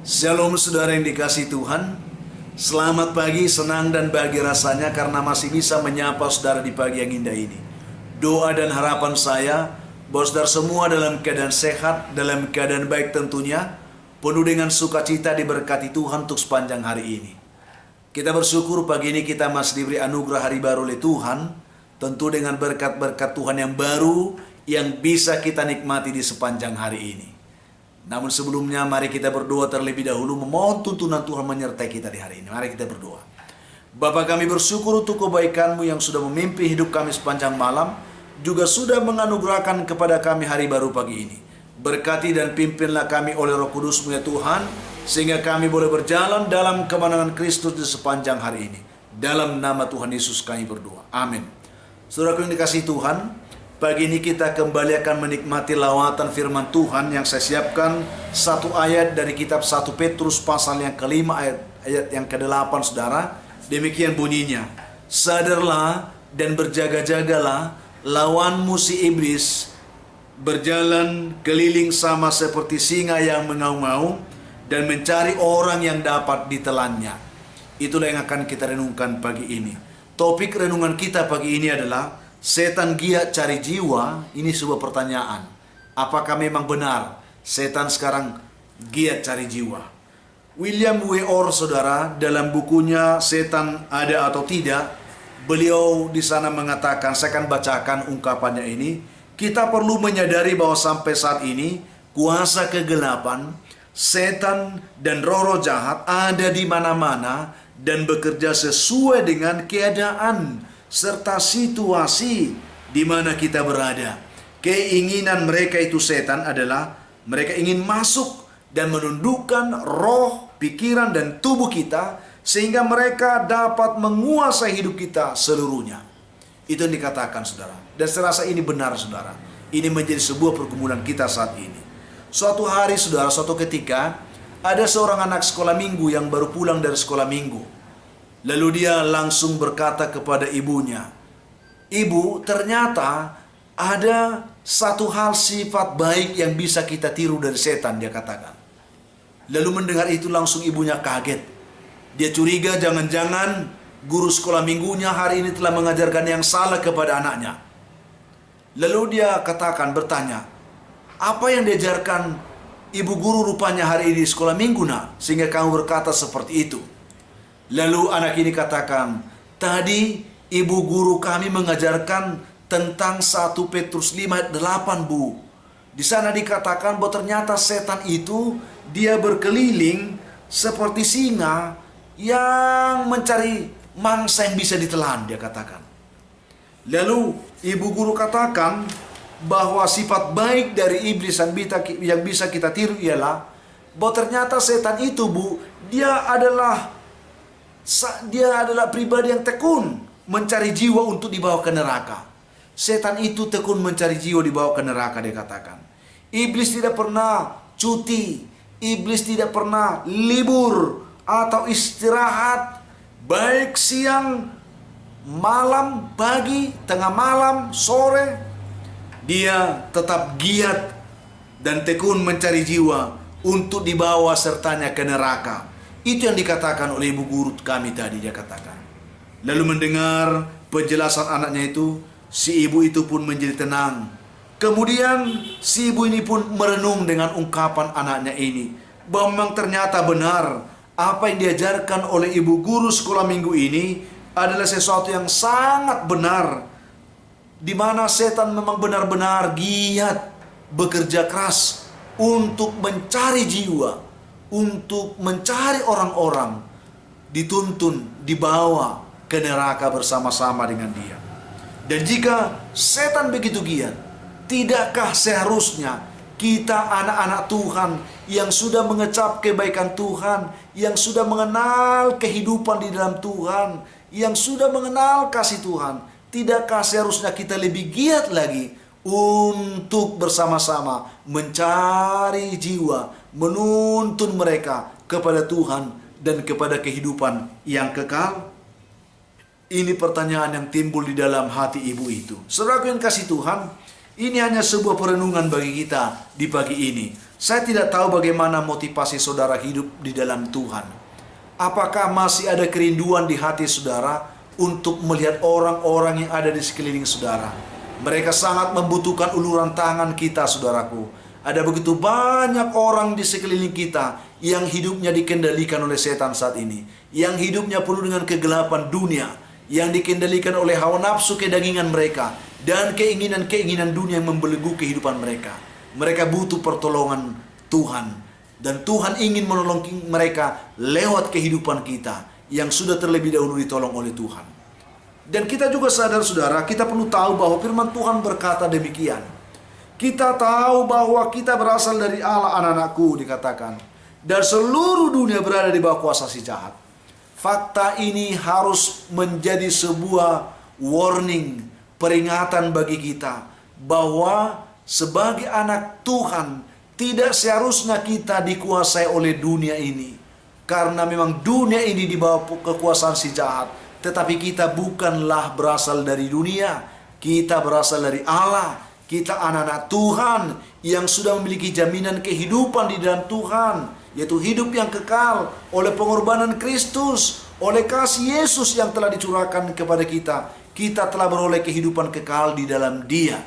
Shalom saudara yang dikasihi Tuhan. Selamat pagi, senang dan bahagia rasanya karena masih bisa menyapa saudara di pagi yang indah ini. Doa dan harapan saya bahwa saudara semua dalam keadaan sehat, dalam keadaan baik tentunya, penuh dengan sukacita diberkati Tuhan untuk sepanjang hari ini. Kita bersyukur pagi ini kita masih diberi anugerah hari baru oleh Tuhan, tentu dengan berkat-berkat Tuhan yang baru yang bisa kita nikmati di sepanjang hari ini. Namun sebelumnya mari kita berdoa terlebih dahulu memohon tuntunan Tuhan menyertai kita di hari ini. Mari kita berdoa. Bapa, kami bersyukur untuk kebaikan-Mu yang sudah memimpin hidup kami sepanjang malam, juga sudah menganugerahkan kepada kami hari baru pagi ini. Berkati dan pimpinlah kami oleh Roh Kudus-Mu ya Tuhan, sehingga kami boleh berjalan dalam kemenangan Kristus di sepanjang hari ini. Dalam nama Tuhan Yesus kami berdoa. Amin. Saudaraku yang dikasihi Tuhan, pagi ini kita kembali akan menikmati lawatan firman Tuhan yang saya siapkan satu ayat dari kitab 1 Petrus pasal yang kelima ayat yang ke-8 saudara. Demikian bunyinya, sadarlah dan berjaga-jagalah, lawanmu si iblis berjalan keliling sama seperti singa yang mengaum-ngaum dan mencari orang yang dapat ditelannya. Itulah yang akan kita renungkan pagi ini. Topik renungan kita pagi ini adalah setan giat cari jiwa. Ini sebuah pertanyaan. Apakah memang benar setan sekarang giat cari jiwa? William W. Orr, saudara, dalam bukunya Setan Ada atau Tidak, beliau di sana mengatakan, saya akan bacakan ungkapannya ini. Kita perlu menyadari bahwa sampai saat ini kuasa kegelapan, setan dan roh-roh jahat ada di mana-mana dan bekerja sesuai dengan keadaan serta situasi di mana kita berada. Keinginan mereka itu setan adalah mereka ingin masuk dan menundukkan roh, pikiran dan tubuh kita sehingga mereka dapat menguasai hidup kita seluruhnya. Itu yang dikatakan saudara. Dan saya rasa ini benar saudara. Ini menjadi sebuah pergumulan kita saat ini. Suatu hari saudara, suatu ketika ada seorang anak sekolah minggu yang baru pulang dari sekolah minggu. Lalu dia langsung berkata kepada ibunya, "Ibu, ternyata ada satu hal sifat baik yang bisa kita tiru dari setan," dia katakan. Lalu mendengar itu langsung ibunya kaget. Dia curiga jangan-jangan guru sekolah minggunya hari ini telah mengajarkan yang salah kepada anaknya. Lalu dia bertanya, "Apa yang diajarkan ibu guru rupanya hari ini di sekolah minggu nak, sehingga kamu berkata seperti itu?" Lalu anak ini katakan, "Tadi ibu guru kami mengajarkan tentang 1 Petrus 5 ayat 8 bu. Di sana dikatakan bahwa ternyata setan itu dia berkeliling seperti singa yang mencari mangsa yang bisa ditelan," dia katakan. Lalu ibu guru katakan bahwa sifat baik dari iblis yang bisa kita tiru ialah bahwa ternyata setan itu bu, dia adalah pribadi yang tekun mencari jiwa untuk dibawa ke neraka. Setan itu tekun mencari jiwa dibawa ke neraka, dia katakan. Iblis tidak pernah cuti, iblis tidak pernah libur atau istirahat, baik siang, malam, pagi, tengah malam, sore. Dia tetap giat dan tekun mencari jiwa untuk dibawa sertanya ke neraka. Itu yang dikatakan oleh ibu guru kami tadi, dia katakan. Lalu mendengar penjelasan anaknya itu, si ibu itu pun menjadi tenang. Kemudian si ibu ini pun merenung dengan ungkapan anaknya ini, bahwa memang ternyata benar apa yang diajarkan oleh ibu guru sekolah minggu ini adalah sesuatu yang sangat benar, di mana setan memang benar-benar giat bekerja keras untuk mencari jiwa, untuk mencari orang-orang, dituntun, dibawa ke neraka bersama-sama dengan dia. Dan jika setan begitu giat, tidakkah seharusnya kita anak-anak Tuhan yang sudah mengecap kebaikan Tuhan, yang sudah mengenal kehidupan di dalam Tuhan, yang sudah mengenal kasih Tuhan, tidakkah seharusnya kita lebih giat lagi untuk bersama-sama mencari jiwa, menuntun mereka kepada Tuhan dan kepada kehidupan yang kekal? Ini pertanyaan yang timbul di dalam hati ibu itu. Saudaraku yang kasih Tuhan, Ini hanya sebuah perenungan bagi kita di pagi ini. Saya tidak tahu bagaimana motivasi saudara hidup di dalam Tuhan. Apakah masih ada kerinduan di hati saudara untuk melihat orang-orang yang ada di sekeliling saudara? Mereka sangat membutuhkan uluran tangan kita, saudaraku. Ada begitu banyak orang di sekeliling kita yang hidupnya dikendalikan oleh setan saat ini. Yang hidupnya penuh dengan kegelapan dunia. Yang dikendalikan oleh hawa nafsu kedagingan mereka. Dan keinginan-keinginan dunia yang membelenggu kehidupan mereka. Mereka butuh pertolongan Tuhan. Dan Tuhan ingin menolong mereka lewat kehidupan kita. Yang sudah terlebih dahulu ditolong oleh Tuhan. Dan kita juga sadar, saudara, kita perlu tahu bahwa firman Tuhan berkata demikian. Kita tahu bahwa kita berasal dari Allah, anak-anakku, dikatakan. Dan seluruh dunia berada di bawah kuasa si jahat. Fakta ini harus menjadi sebuah warning, peringatan bagi kita. Bahwa sebagai anak Tuhan, tidak seharusnya kita dikuasai oleh dunia ini. Karena memang dunia ini di bawah kekuasaan si jahat. Tetapi kita bukanlah berasal dari dunia. Kita berasal dari Allah. Kita anak-anak Tuhan yang sudah memiliki jaminan kehidupan di dalam Tuhan. Yaitu hidup yang kekal oleh pengorbanan Kristus. Oleh kasih Yesus yang telah dicurahkan kepada kita. Kita telah beroleh kehidupan kekal di dalam Dia.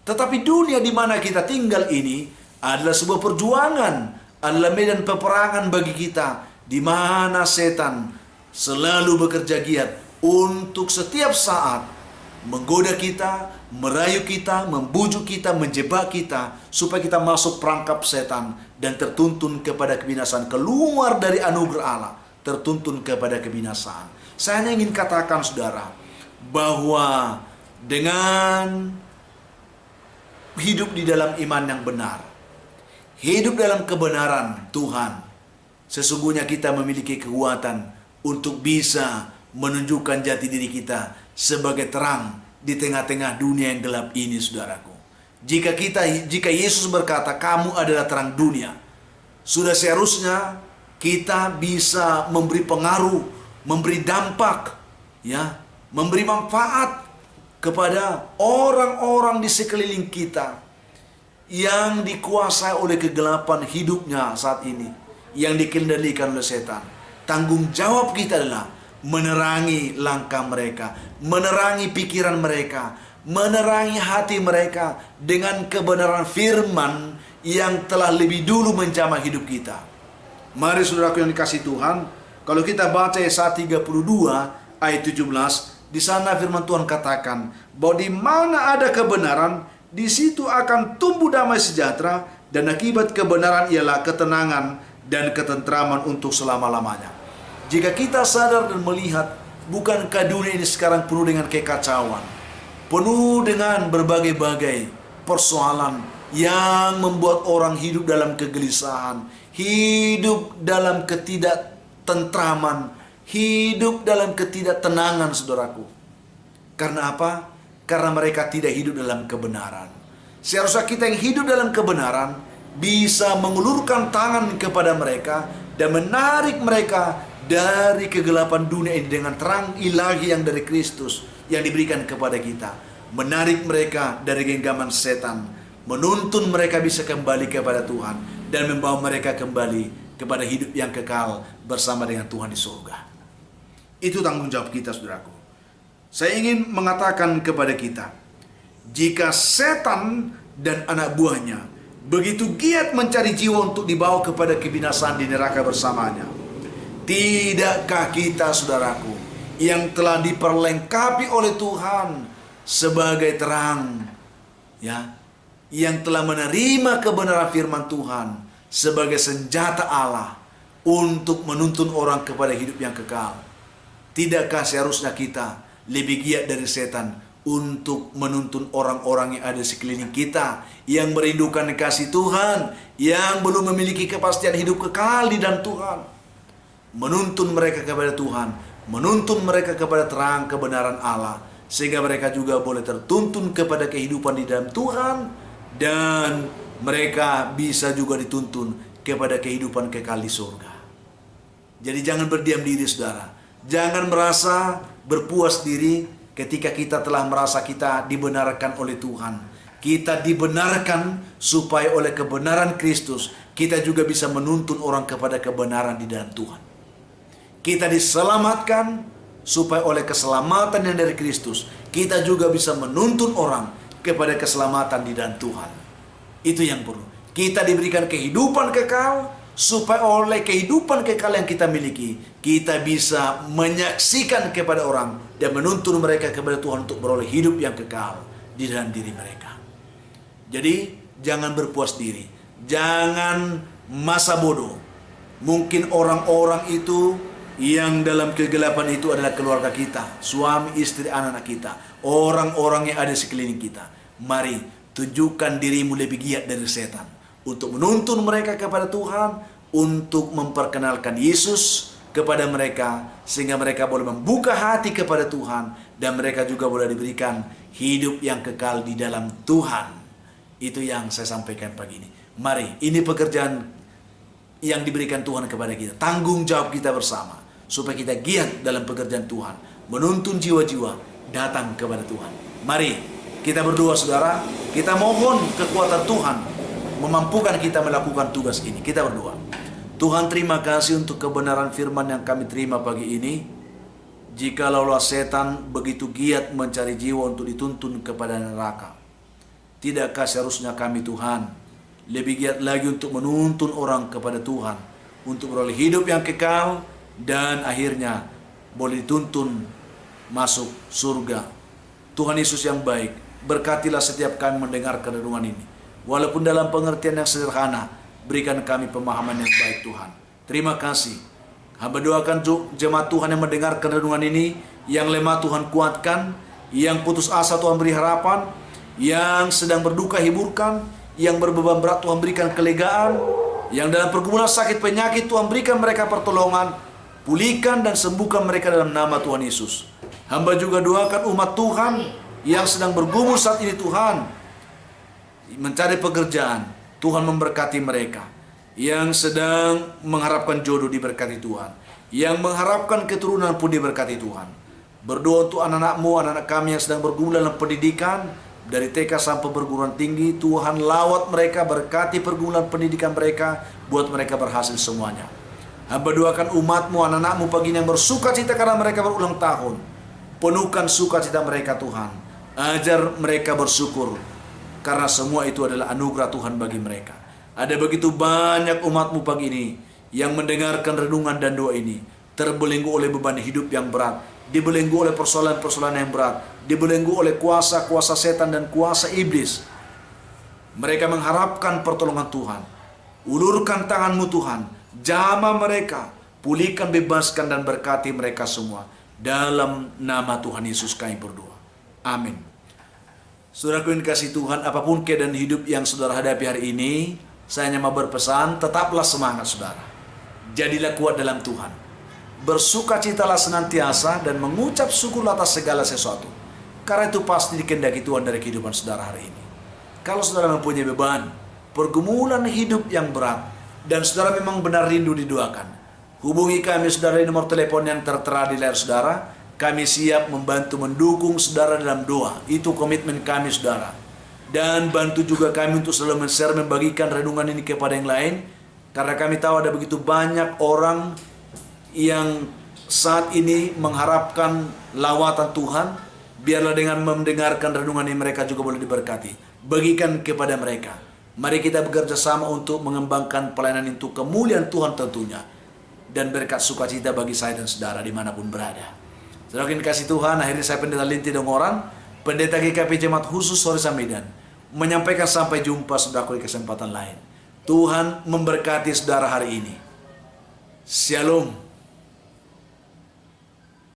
Tetapi dunia di mana kita tinggal ini adalah sebuah perjuangan. Adalah medan peperangan bagi kita. Di mana setan selalu bekerja giat untuk setiap saat menggoda kita, merayu kita, membujuk kita, menjebak kita, supaya kita masuk perangkap setan dan tertuntun kepada kebinasaan. Keluar dari anugerah Allah, tertuntun kepada kebinasaan. Saya hanya ingin katakan, saudara, bahwa dengan hidup di dalam iman yang benar, hidup dalam kebenaran Tuhan, sesungguhnya kita memiliki kekuatan untuk bisa menunjukkan jati diri kita sebagai terang di tengah-tengah dunia yang gelap ini, saudaraku. Jika Yesus berkata, kamu adalah terang dunia, sudah seharusnya kita bisa memberi pengaruh, memberi dampak, ya, memberi manfaat kepada orang-orang di sekeliling kita yang dikuasai oleh kegelapan hidupnya saat ini, yang dikendalikan oleh setan. Tanggung jawab kita adalah menerangi langkah mereka, menerangi pikiran mereka, menerangi hati mereka dengan kebenaran firman yang telah lebih dulu menjamah hidup kita. Mari saudaraku yang dikasihi Tuhan, kalau kita baca Yesaya 32 ayat 17, di sana firman Tuhan katakan bahwa di mana ada kebenaran, di situ akan tumbuh damai sejahtera, dan akibat kebenaran ialah ketenangan dan ketentraman untuk selama-lamanya. Jika kita sadar dan melihat, bukankah dunia ini sekarang penuh dengan kekacauan, penuh dengan berbagai-bagai persoalan yang membuat orang hidup dalam kegelisahan, hidup dalam ketidaktentraman, hidup dalam ketidaktenangan, saudaraku. Karena apa? Karena mereka tidak hidup dalam kebenaran. Seharusnya kita yang hidup dalam kebenaran bisa mengulurkan tangan kepada mereka dan menarik mereka dari kegelapan dunia ini dengan terang ilahi yang dari Kristus yang diberikan kepada kita. Menarik mereka dari genggaman setan, menuntun mereka bisa kembali kepada Tuhan, dan membawa mereka kembali kepada hidup yang kekal bersama dengan Tuhan di surga. Itu tanggung jawab kita, saudaraku. Saya ingin mengatakan kepada kita, jika setan dan anak buahnya begitu giat mencari jiwa untuk dibawa kepada kebinasaan di neraka bersamanya, tidakkah kita, saudaraku, yang telah diperlengkapi oleh Tuhan sebagai terang, ya, yang telah menerima kebenaran firman Tuhan sebagai senjata Allah untuk menuntun orang kepada hidup yang kekal? Tidakkah seharusnya kita lebih giat dari setan untuk menuntun orang-orang yang ada di sekeliling kita, yang merindukan kasih Tuhan, yang belum memiliki kepastian hidup kekal di dalam Tuhan? Menuntun mereka kepada Tuhan, menuntun mereka kepada terang kebenaran Allah, sehingga mereka juga boleh tertuntun kepada kehidupan di dalam Tuhan, dan mereka bisa juga dituntun kepada kehidupan kekal di surga. Jadi jangan berdiam diri, saudara. Jangan merasa berpuas diri ketika kita telah merasa kita dibenarkan oleh Tuhan, Kita dibenarkan supaya oleh kebenaran Kristus kita juga bisa menuntun orang kepada kebenaran di dalam Tuhan. Kita diselamatkan supaya oleh keselamatan yang dari Kristus kita juga bisa menuntun orang kepada keselamatan di dalam Tuhan. Itu yang perlu. Kita diberikan kehidupan kekal supaya oleh kehidupan kekal yang kita miliki kita bisa menyaksikan kepada orang dan menuntun mereka kepada Tuhan untuk beroleh hidup yang kekal di dalam diri mereka. Jadi jangan berpuas diri, jangan masa bodoh. Mungkin orang-orang itu yang dalam kegelapan itu adalah keluarga kita, suami, istri, anak-anak kita, orang-orang yang ada di sekeliling kita. Mari tunjukkan dirimu lebih giat dari setan untuk menuntun mereka kepada Tuhan, untuk memperkenalkan Yesus kepada mereka sehingga mereka boleh membuka hati kepada Tuhan dan mereka juga boleh diberikan hidup yang kekal di dalam Tuhan. Itu yang saya sampaikan pagi ini. Mari, ini pekerjaan yang diberikan Tuhan kepada kita. Tanggung jawab kita bersama. Supaya kita giat dalam pekerjaan Tuhan. Menuntun jiwa-jiwa datang kepada Tuhan. Mari, kita berdoa saudara. Kita mohon kekuatan Tuhan memampukan kita melakukan tugas ini. Kita berdoa. Tuhan, terima kasih untuk kebenaran firman yang kami terima pagi ini. Jikalau setan begitu giat mencari jiwa untuk dituntun kepada neraka, tidakkah seharusnya kami Tuhan lebih giat lagi untuk menuntun orang kepada Tuhan untuk beroleh hidup yang kekal dan akhirnya boleh dituntun masuk surga. Tuhan Yesus yang baik, berkatilah setiap kami mendengarkan renungan ini. Walaupun dalam pengertian yang sederhana, berikan kami pemahaman yang baik Tuhan. Terima kasih. Hamba doakan jemaat Tuhan yang mendengarkan renungan ini, yang lemah Tuhan kuatkan, yang putus asa Tuhan beri harapan, yang sedang berduka hiburkan, yang berbeban berat Tuhan berikan kelegaan, yang dalam pergumulan sakit penyakit Tuhan berikan mereka pertolongan, pulihkan dan sembuhkan mereka dalam nama Tuhan Yesus. Hamba juga doakan umat Tuhan yang sedang bergumul saat ini Tuhan, mencari pekerjaan, Tuhan memberkati mereka. Yang sedang mengharapkan jodoh diberkati Tuhan, yang mengharapkan keturunan pun diberkati Tuhan. Berdoa untuk anak-anak-Mu, anak-anak kami yang sedang bergumul dalam pendidikan, dari TK sampai perguruan tinggi, Tuhan lawat mereka, berkati pergumulan pendidikan mereka, buat mereka berhasil semuanya. Hamba doakan umat-Mu, anak-anak-Mu pagi ini yang bersuka cita karena mereka berulang tahun. Penuhkan sukacita mereka Tuhan. Ajar mereka bersyukur, karena semua itu adalah anugerah Tuhan bagi mereka. Ada begitu banyak umat-Mu pagi ini yang mendengarkan renungan dan doa ini, terbelenggu oleh beban hidup yang berat, dibelenggu oleh persoalan-persoalan yang berat, dibelenggu oleh kuasa-kuasa setan dan kuasa iblis. Mereka mengharapkan pertolongan Tuhan. Ulurkan tangan-Mu Tuhan, jamah mereka, pulihkan, bebaskan dan berkati mereka semua. Dalam nama Tuhan Yesus kami berdoa. Amin. Saudaraku yang kasih Tuhan, apapun keadaan hidup yang saudara hadapi hari ini, saya hanya mau berpesan, tetaplah semangat saudara. Jadilah kuat dalam Tuhan. Bersukacitalah senantiasa dan mengucap syukur atas segala sesuatu. Karena itu pasti dikehendaki Tuhan dari kehidupan saudara hari ini. Kalau saudara mempunyai beban, pergumulan hidup yang berat, dan saudara memang benar rindu didoakan, hubungi kami saudara di nomor telepon yang tertera di layar saudara. Kami siap membantu mendukung saudara dalam doa. Itu komitmen kami saudara. Dan bantu juga kami untuk selalu men-share, membagikan renungan ini kepada yang lain. Karena kami tahu ada begitu banyak orang yang saat ini mengharapkan lawatan Tuhan. Biarlah dengan mendengarkan renungan ini mereka juga boleh diberkati. Bagikan kepada mereka. Mari kita bekerja sama untuk mengembangkan pelayanan itu kemuliaan Tuhan tentunya. Dan berkat sukacita bagi saya dan saudara dimanapun berada. Saudara yang kasih Tuhan, akhirnya saya Pendeta Linti Dongoran, Pendeta GKP Jemaat Khusus Soresa Medan, menyampaikan sampai jumpa saudaraku di kesempatan lain. Tuhan memberkati saudara hari ini. Shalom.